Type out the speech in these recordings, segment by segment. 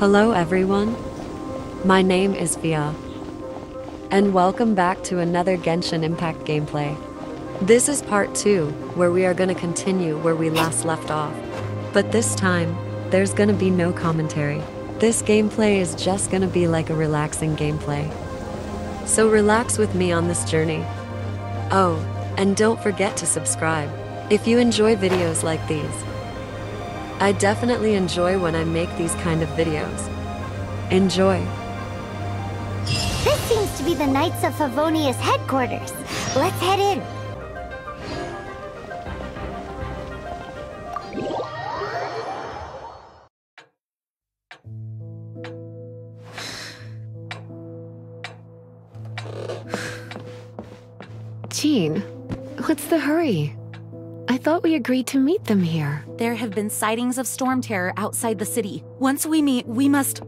Hello everyone, my name is Via, and welcome back to another Genshin Impact gameplay. This is part 2, where we are gonna continue where we last left off. But this time, there's gonna be no commentary. This gameplay is just gonna be like a relaxing gameplay. So relax with me on this journey. Oh, and don't forget to subscribe if you enjoy videos like these. I definitely enjoy when I make these kind of videos. Enjoy. This seems to be the Knights of Favonius headquarters. Let's head in. Jean, what's the hurry? I thought we agreed to meet them here. There have been sightings of storm terror outside the city. Once we meet, we must...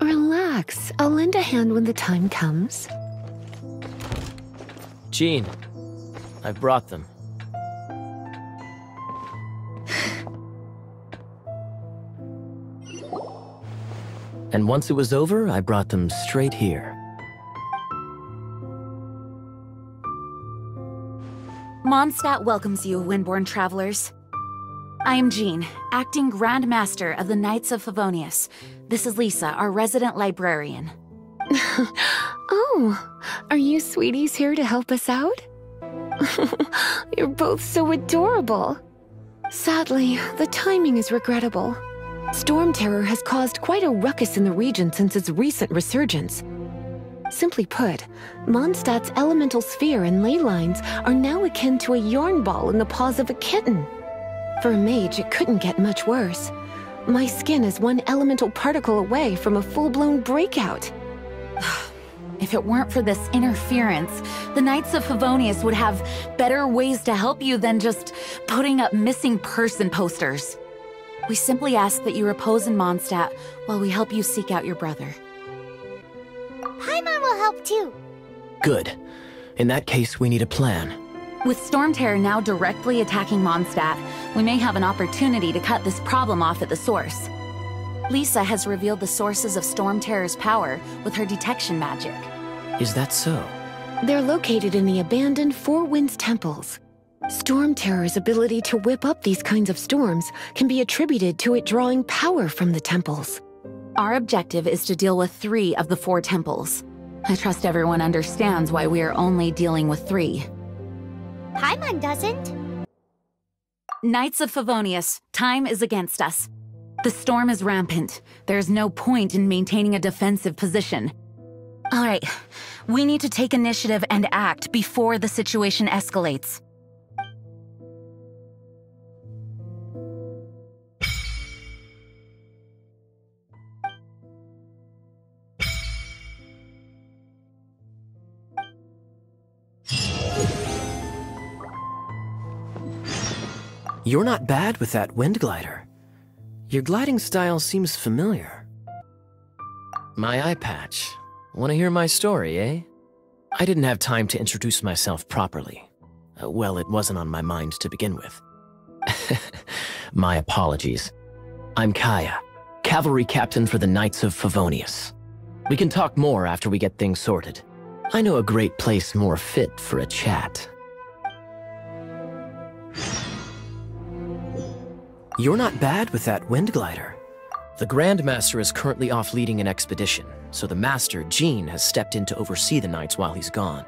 Relax. I'll lend a hand when the time comes. Jean, I've brought them. And once it was over, I brought them straight here. Mondstadt welcomes you, Windborn travelers. I am Jean, acting Grand Master of the Knights of Favonius. This is Lisa, our resident librarian. Oh, are you sweeties here to help us out? You're both so adorable. Sadly, the timing is regrettable. Storm terror has caused quite a ruckus in the region since its recent resurgence. Simply put, Mondstadt's elemental sphere and ley lines are now akin to a yarn ball in the paws of a kitten. For a mage, it couldn't get much worse. My skin is one elemental particle away from a full-blown breakout. If it weren't for this interference, the Knights of Favonius would have better ways to help you than just putting up missing person posters. We simply ask that you repose in Mondstadt while we help you seek out your brother. Paimon will help too. Good. In that case, we need a plan. With storm terror now directly attacking Mondstadt, we may have an opportunity to cut this problem off at the source. Lisa has revealed the sources of storm terror's power with her detection magic. Is that so? They're located in the abandoned Four Winds temples. Storm terror's ability to whip up these kinds of storms can be attributed to it drawing power from the temples. Our objective is to deal with 3 of the 4 temples. I trust everyone understands why we are only dealing with 3. Paimon doesn't. Knights of Favonius, time is against us. The storm is rampant. There's no point in maintaining a defensive position. All right, we need to take initiative and act before the situation escalates. You're not bad with that wind glider. Your gliding style seems familiar. My eye patch. Want to hear my story, eh? I didn't have time to introduce myself properly. Well, it wasn't on my mind to begin with. My apologies. I'm Kaya, cavalry captain for the Knights of Favonius. We can talk more after we get things sorted. I know a great place more fit for a chat. You're not bad with that wind glider. The Grand Master is currently off leading an expedition, so the Master, Jean, has stepped in to oversee the Knights while he's gone.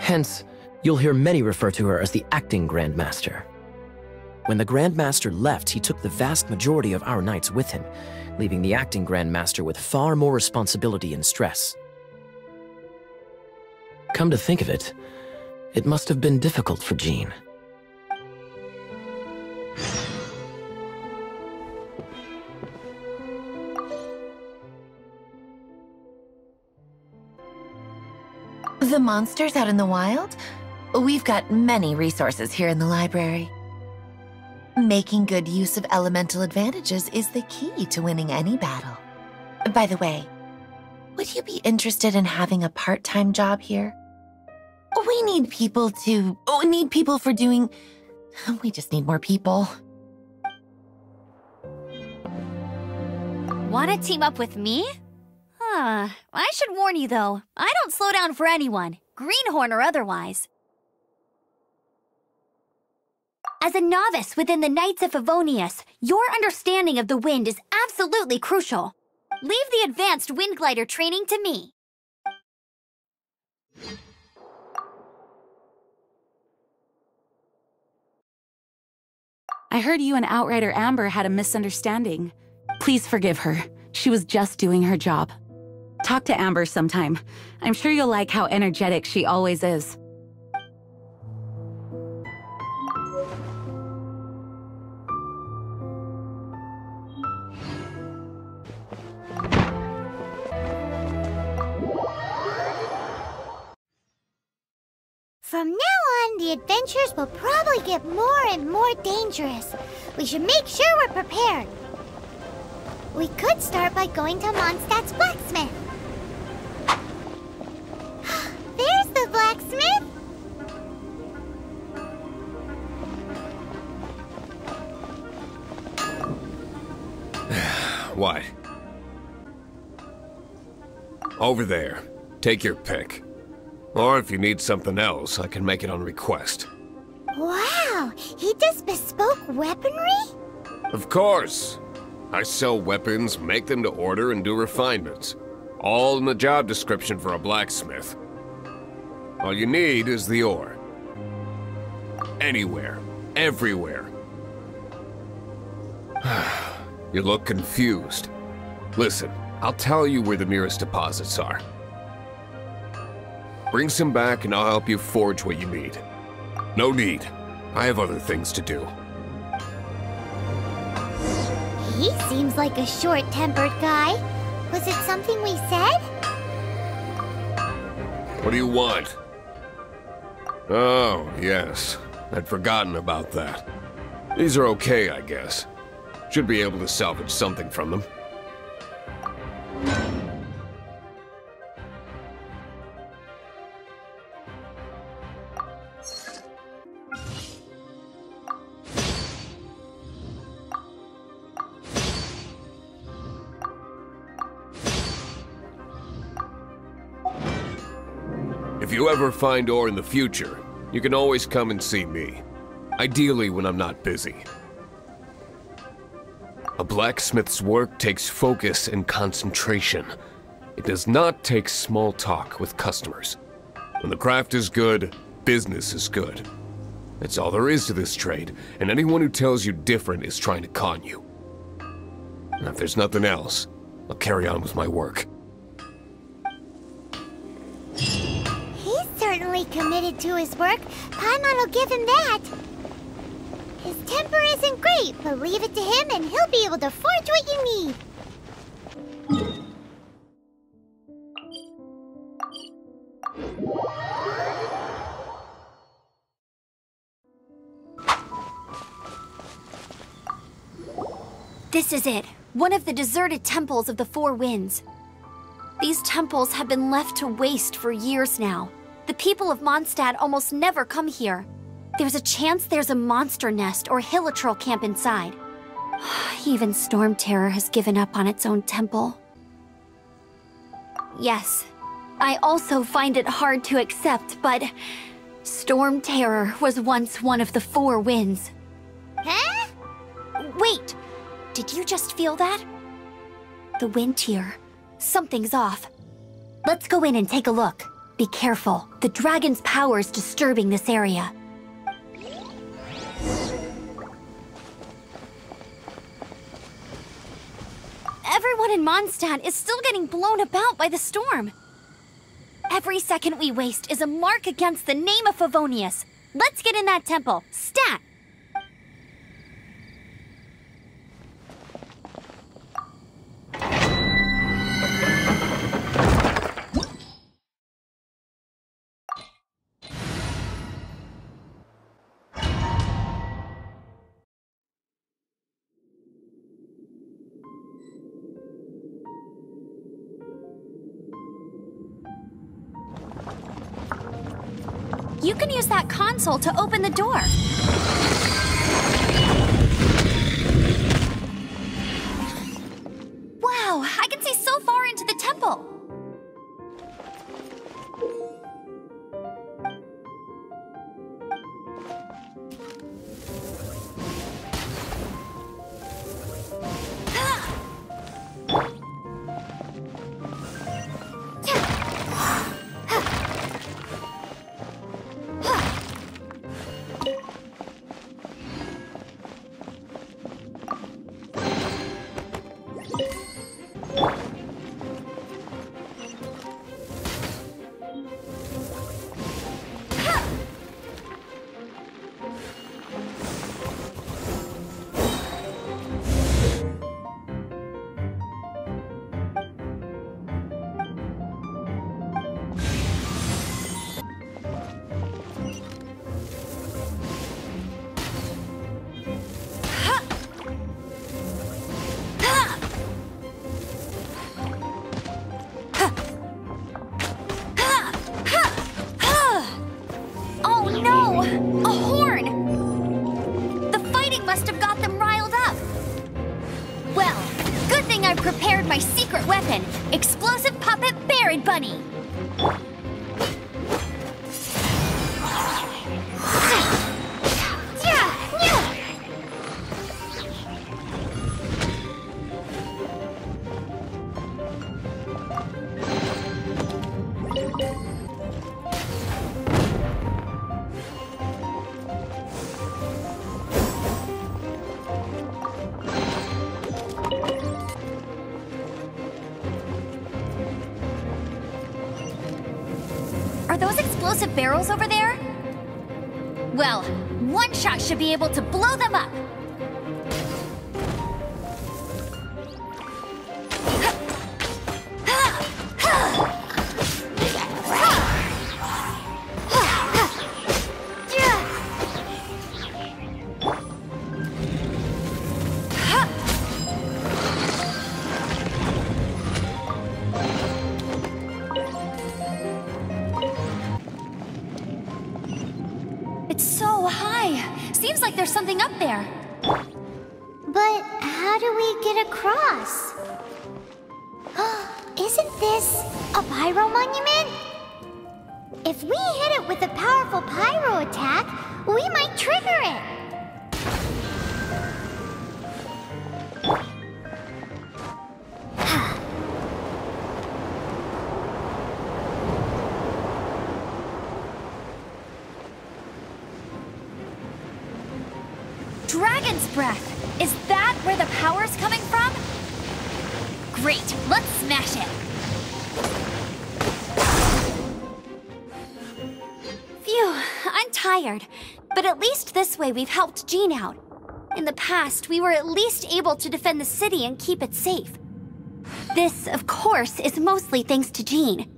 Hence, you'll hear many refer to her as the acting Grand Master. When the Grand Master left, he took the vast majority of our Knights with him, leaving the acting Grand Master with far more responsibility and stress. Come to think of it, it must have been difficult for Jean. The monsters out in the wild? We've got many resources here in the library. Making good use of elemental advantages is the key to winning any battle. By the way, would you be interested in having a part-time job here? We need people for doing... We just need more people. Wanna team up with me? I should warn you though, I don't slow down for anyone, greenhorn or otherwise. As a novice within the Knights of Favonius, your understanding of the wind is absolutely crucial. Leave the advanced wind glider training to me. I heard you and Outrider Amber had a misunderstanding. Please forgive her. She was just doing her job. Talk to Amber sometime. I'm sure you'll like how energetic she always is. From now on, the adventures will probably get more and more dangerous. We should make sure we're prepared. We could start by going to Mondstadt's blacksmith. There's the blacksmith! What? Over there. Take your pick. Or if you need something else, I can make it on request. Wow! He does bespoke weaponry? Of course! I sell weapons, make them to order, and do refinements. All in the job description for a blacksmith. All you need is the ore. Anywhere. Everywhere. You look confused. Listen, I'll tell you where the nearest deposits are. Bring some back and I'll help you forge what you need. No need. I have other things to do. He seems like a short-tempered guy. Was it something we said? What do you want? Oh, yes. I'd forgotten about that. These are okay, I guess. Should be able to salvage something from them. If you ever find ore in the future, you can always come and see me. Ideally when I'm not busy. A blacksmith's work takes focus and concentration. It does not take small talk with customers. When the craft is good, business is good. That's all there is to this trade, and anyone who tells you different is trying to con you. And if there's nothing else, I'll carry on with my work. He's certainly committed to his work. Paimon will give him that. His temper isn't great, but leave it to him and he'll be able to forge what you need. This is it. One of the deserted temples of the Four Winds. These temples have been left to waste for years now. The people of Mondstadt almost never come here. There's a chance there's a monster nest or hilitrol camp inside. Even Storm Terror has given up on its own temple. Yes, I also find it hard to accept, but Storm Terror was once one of the Four Winds. Huh? Wait, did you just feel that? The wind here. Something's off. Let's go in and take a look. Be careful. The dragon's power is disturbing this area. Everyone in Mondstadt is still getting blown about by the storm. Every second we waste is a mark against the name of Favonius. Let's get in that temple. Stat! You can use that console to open the door. Wow, simple. Prepared my secret weapon, explosive puppet Barrett Bunny. Are those explosive barrels over there? Well, one shot should be able to blow them up. It's so high. Seems like there's something up there. But how do we get across? Isn't this a pyro monument? If we hit it with a powerful pyro attack, we might trigger it. Dragon's breath! Is that where the power's coming from? Great, let's smash it! Phew, I'm tired. But at least this way we've helped Jean out. In the past, we were at least able to defend the city and keep it safe. This, of course, is mostly thanks to Jean.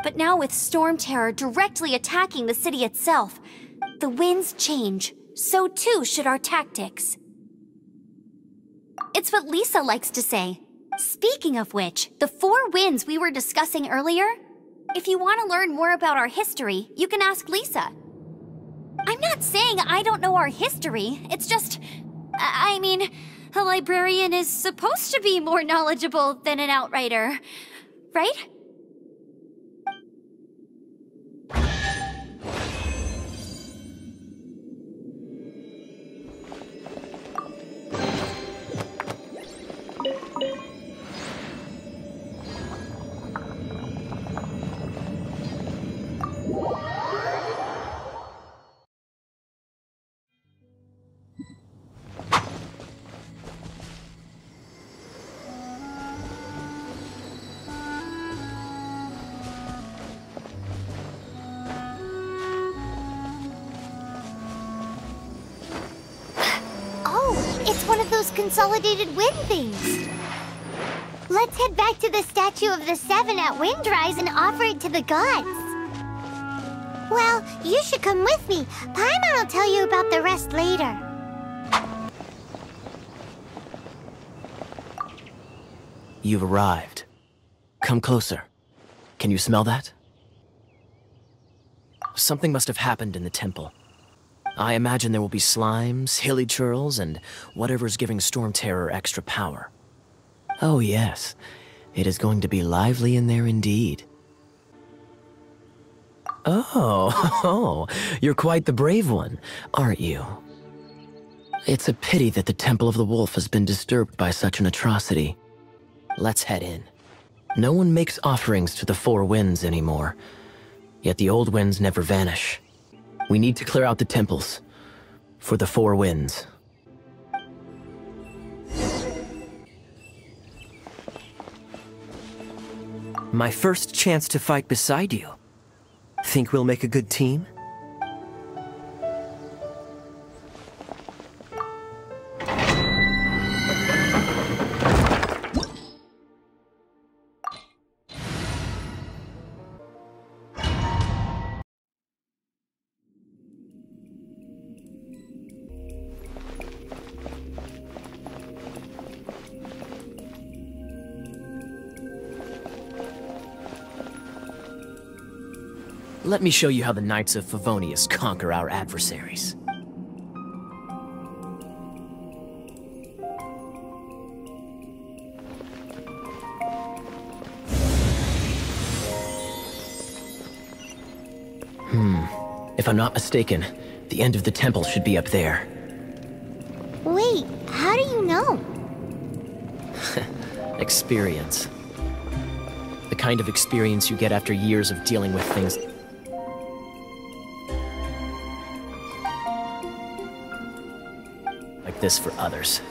But now with Storm Terror directly attacking the city itself, the winds change. So too should our tactics. It's what Lisa likes to say. Speaking of which, the 4 winds we were discussing earlier, if you want to learn more about our history, you can ask Lisa. I'm not saying I don't know our history, it's just, I mean, a librarian is supposed to be more knowledgeable than an outrider, right? It's one of those consolidated wind things. Let's head back to the statue of the 7 at Windrise and offer it to the gods. Well, you should come with me. Paimon will tell you about the rest later. You've arrived. Come closer. Can you smell that? Something must have happened in the temple. I imagine there will be slimes, hilly churls, and whatever's giving Storm Terror extra power. Oh yes, It is going to be lively in there indeed. Oh, you're quite the brave one, aren't you? It's a pity that the Temple of the Wolf has been disturbed by such an atrocity. Let's head in. No one makes offerings to the Four Winds anymore, yet the old winds never vanish. We need to clear out the temples for the Four Winds. My first chance to fight beside you. Think we'll make a good team? Let me show you how the Knights of Favonius conquer our adversaries. If I'm not mistaken, the end of the temple should be up there. Wait, how do you know? Experience. The kind of experience you get after years of dealing with things like this for others.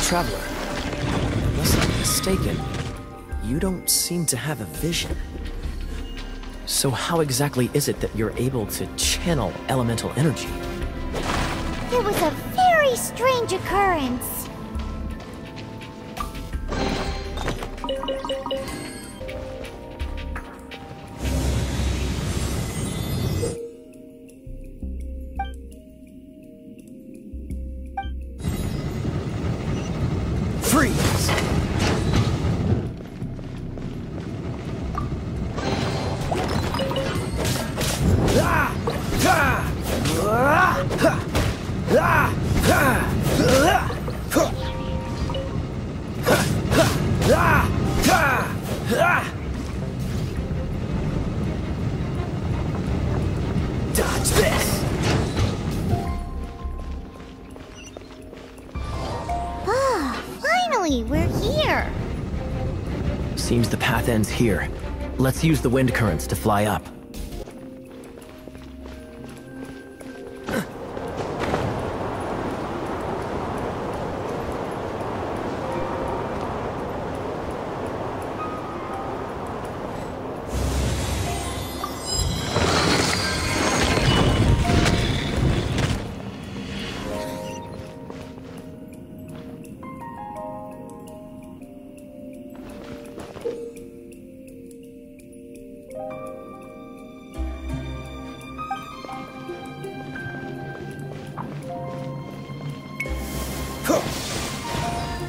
Traveler, unless I'm mistaken, you don't seem to have a vision. So how exactly is it that you're able to channel elemental energy? It was a very strange occurrence. Freeze! Dodge this! Finally, we're here. Seems the path ends here. Let's use the wind currents to fly up.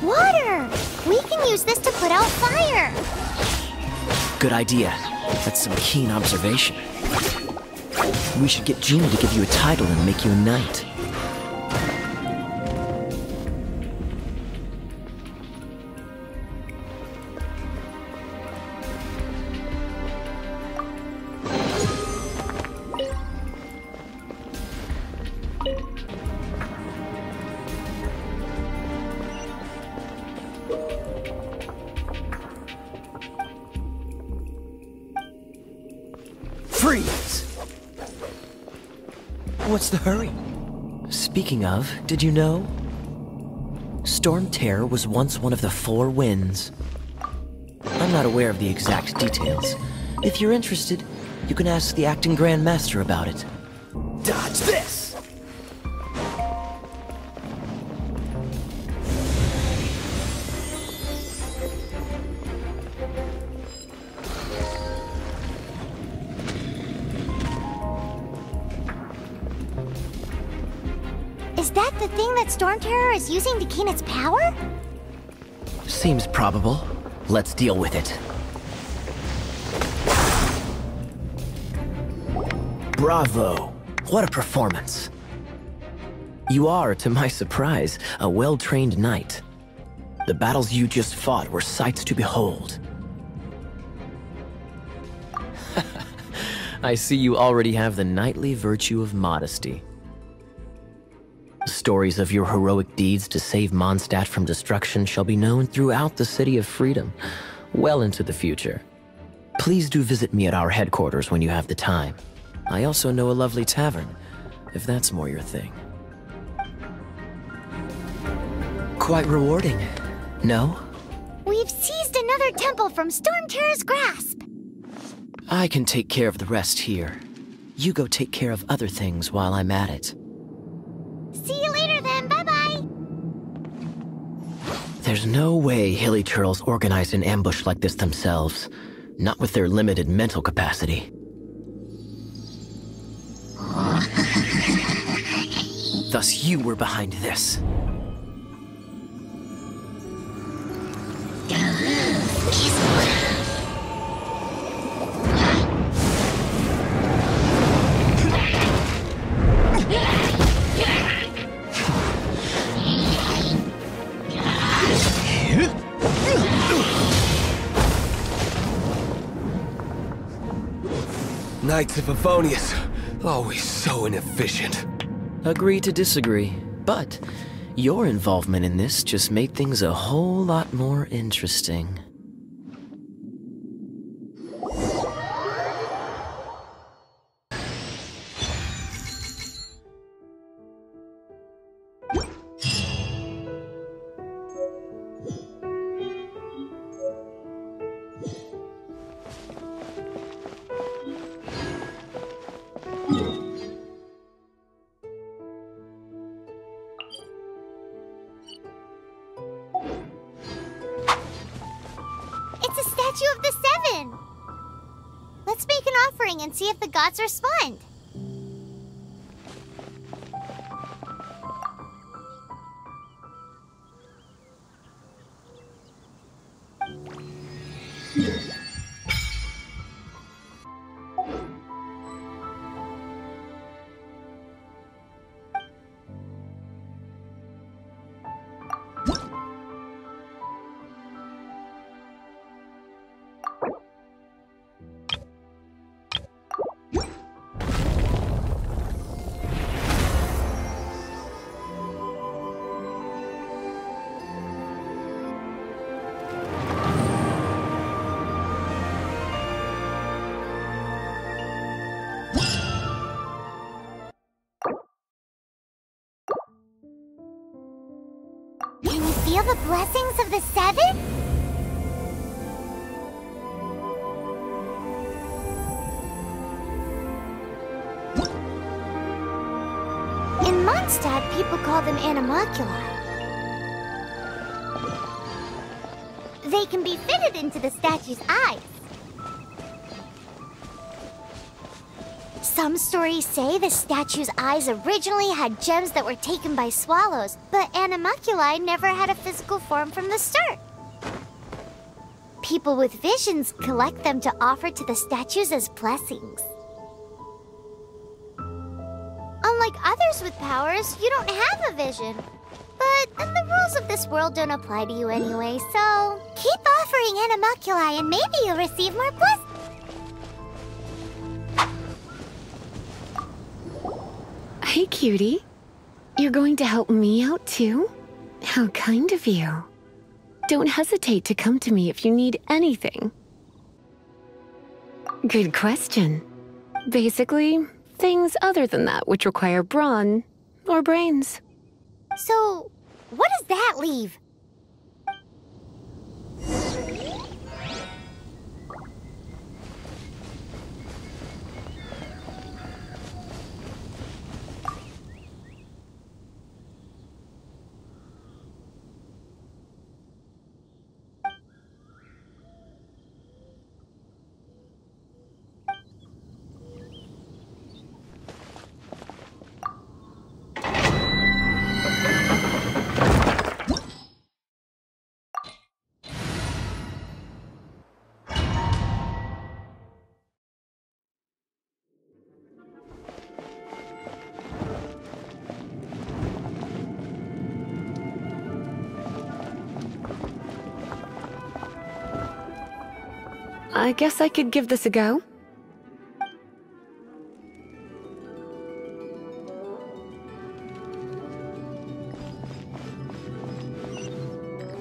Water! We can use this to put out fire. Good idea. That's some keen observation. We should get Genie to give you a title and make you a knight. Freeze! What's the hurry? Speaking of, did you know? Storm Terror was once one of the Four Winds. I'm not aware of the exact details. If you're interested, you can ask the acting Grand Master about it. Dodge this! Is that the thing that Storm Terror is using to gain its power? Seems probable. Let's deal with it. Bravo! What a performance. You are, to my surprise, a well-trained knight. The battles you just fought were sights to behold. I see you already have the knightly virtue of modesty. Stories of your heroic deeds to save Mondstadt from destruction shall be known throughout the City of Freedom, well into the future. Please do visit me at our headquarters when you have the time. I also know a lovely tavern, if that's more your thing. Quite rewarding, no? We've seized another temple from Storm Terror's grasp. I can take care of the rest here. You go take care of other things while I'm at it. See you later then, bye-bye! There's no way Hilly Churls organized an ambush like this themselves. Not with their limited mental capacity. Thus you were behind this. Knights of Favonius, always so inefficient. Agree to disagree, but your involvement in this just made things a whole lot more interesting. It's a statue of the Seven! Let's make an offering and see if the gods respond. Can you feel the blessings of the Seven? In Mondstadt, people call them animalculi. They can be fitted into the statue's eyes. Some stories say the statue's eyes originally had gems that were taken by swallows, but animalculi never had a physical form from the start. People with visions collect them to offer to the statues as blessings. Unlike others with powers, you don't have a vision. But then the rules of this world don't apply to you anyway, so keep offering animalculi and maybe you'll receive more blessings. Hey, cutie. You're going to help me out, too? How kind of you. Don't hesitate to come to me if you need anything. Good question. Basically, things other than that which require brawn or brains. So, what does that leave? I guess I could give this a go.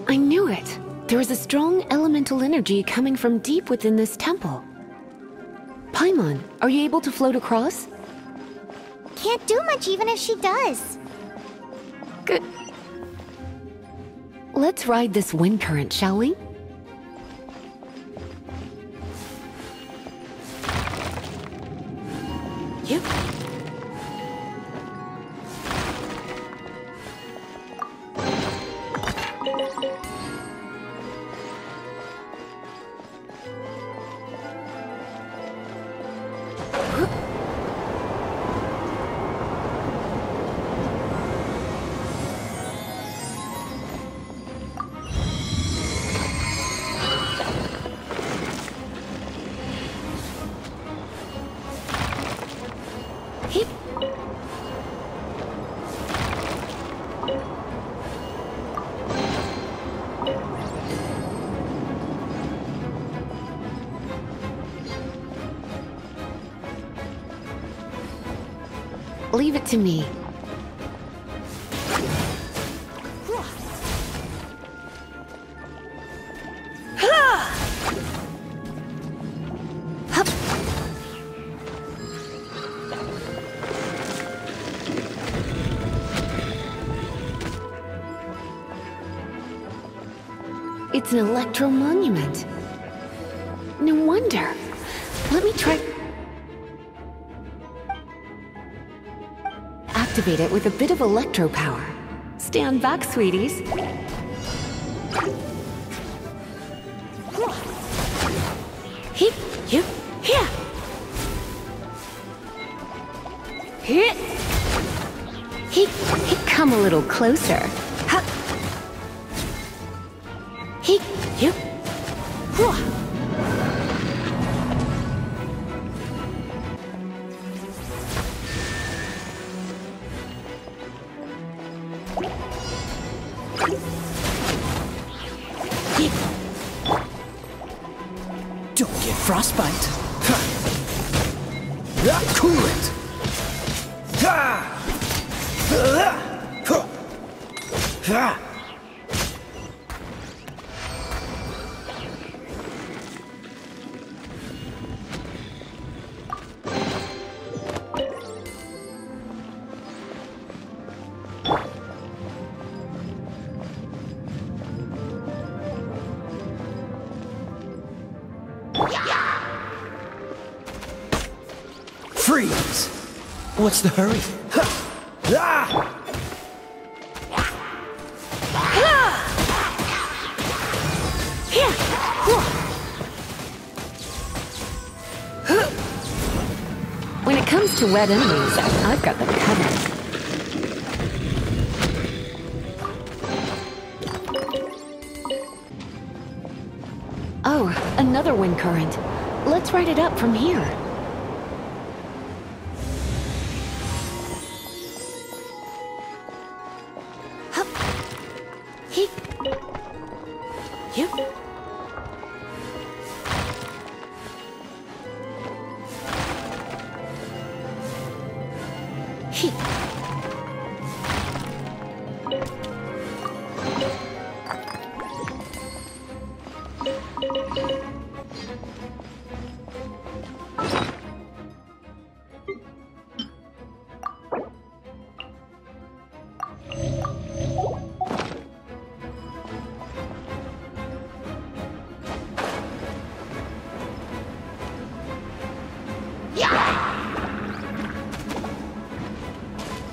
I knew it. There is a strong elemental energy coming from deep within this temple. Paimon, are you able to float across? Can't do much even if she does. Good. Let's ride this wind current, shall we? Yep. Leave it to me. It's an electro monument. No wonder. Let me try. Activate it with a bit of electro power. Stand back, sweeties. Hip, hip, here. Hip. Hip, hip. Come a little closer. Hup. Hip, hip. Don't get frostbite. Cool it. Freeze! What's the hurry? When it comes to wet enemies, I've got them covered. Oh, another wind current. Let's ride it up from here. Hup. He. Yep. He.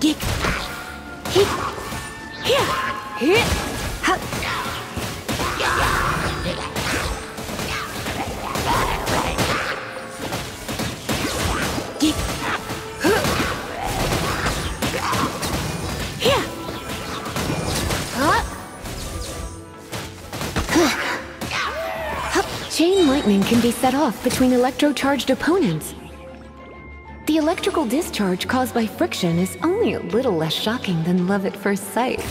Geek. He. Here. Here. Hup. Geek. Here. Hup. Hup. Chain lightning can be set off between electro-charged opponents. The electrical discharge caused by friction is only a little less shocking than love at first sight.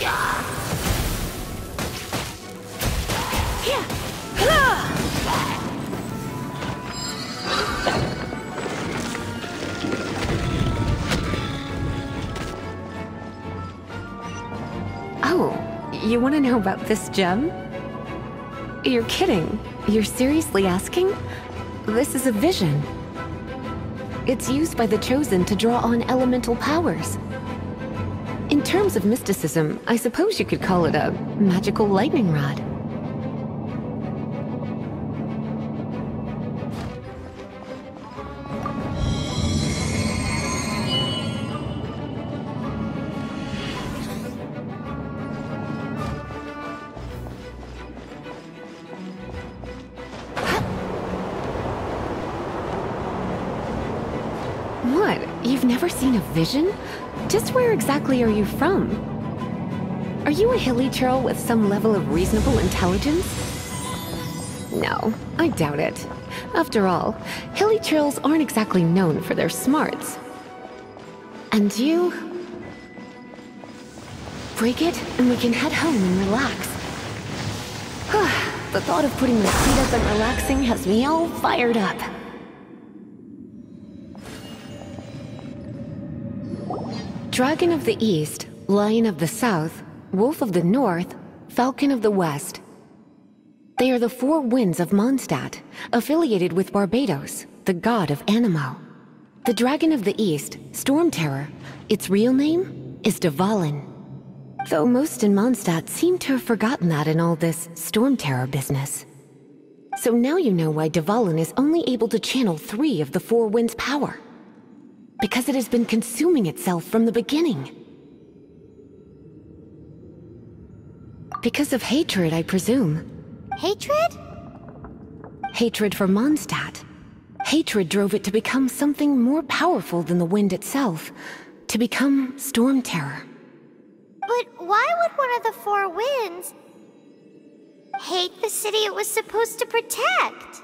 You want to know about this gem? You're kidding. You're seriously asking? This is a vision. It's used by the Chosen to draw on elemental powers. In terms of mysticism, I suppose you could call it a magical lightning rod. What? You've never seen a vision? Just where exactly are you from? Are you a hilly churl with some level of reasonable intelligence? No, I doubt it. After all, hilly churls aren't exactly known for their smarts. And you... break it, and we can head home and relax. The thought of putting my feet up and relaxing has me all fired up. Dragon of the East, Lion of the South, Wolf of the North, Falcon of the West. They are the four winds of Mondstadt, affiliated with Barbados, the god of Anemo. The Dragon of the East, Storm Terror, its real name is Dvalin. Though most in Mondstadt seem to have forgotten that in all this Storm Terror business. So now you know why Dvalin is only able to channel 3 of the four winds' power. Because it has been consuming itself from the beginning. Because of hatred, I presume. Hatred? Hatred for Mondstadt. Hatred drove it to become something more powerful than the wind itself. To become Storm Terror. But why would one of the four winds hate the city it was supposed to protect?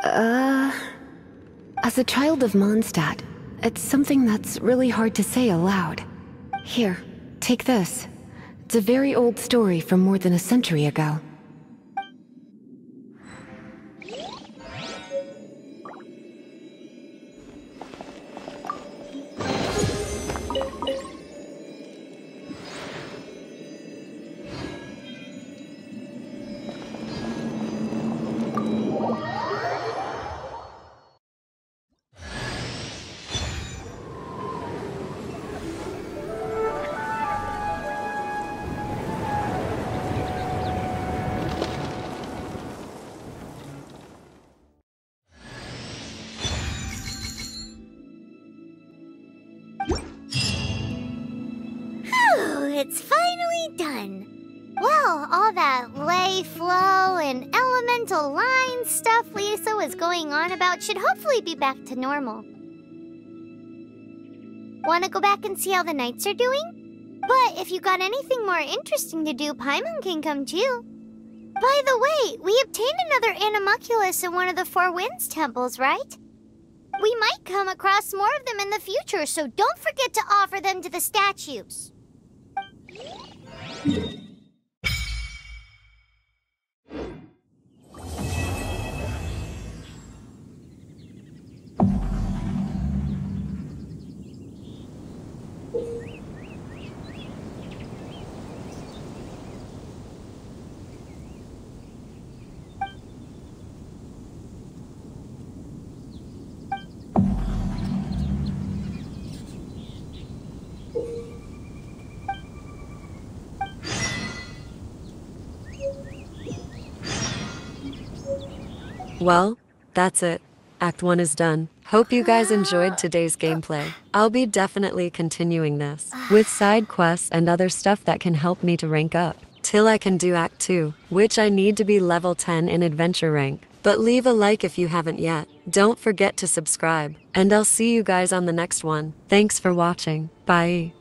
As a child of Mondstadt, it's something that's really hard to say aloud. Here, take this. It's a very old story from more than a century ago. It's finally done. Well, all that lay, flow, and elemental line stuff Lisa was going on about should hopefully be back to normal. Want to go back and see how the knights are doing? But if you got anything more interesting to do, Paimon can come too. By the way, we obtained another Animalculus in one of the Four Winds temples, right? We might come across more of them in the future, so don't forget to offer them to the statues. Well, that's it. Act 1 is done. Hope you guys enjoyed today's gameplay. I'll be definitely continuing this, with side quests and other stuff that can help me to rank up, till I can do Act 2, which I need to be level 10 in adventure rank. But leave a like if you haven't yet. Don't forget to subscribe, and I'll see you guys on the next one. Thanks for watching. Bye.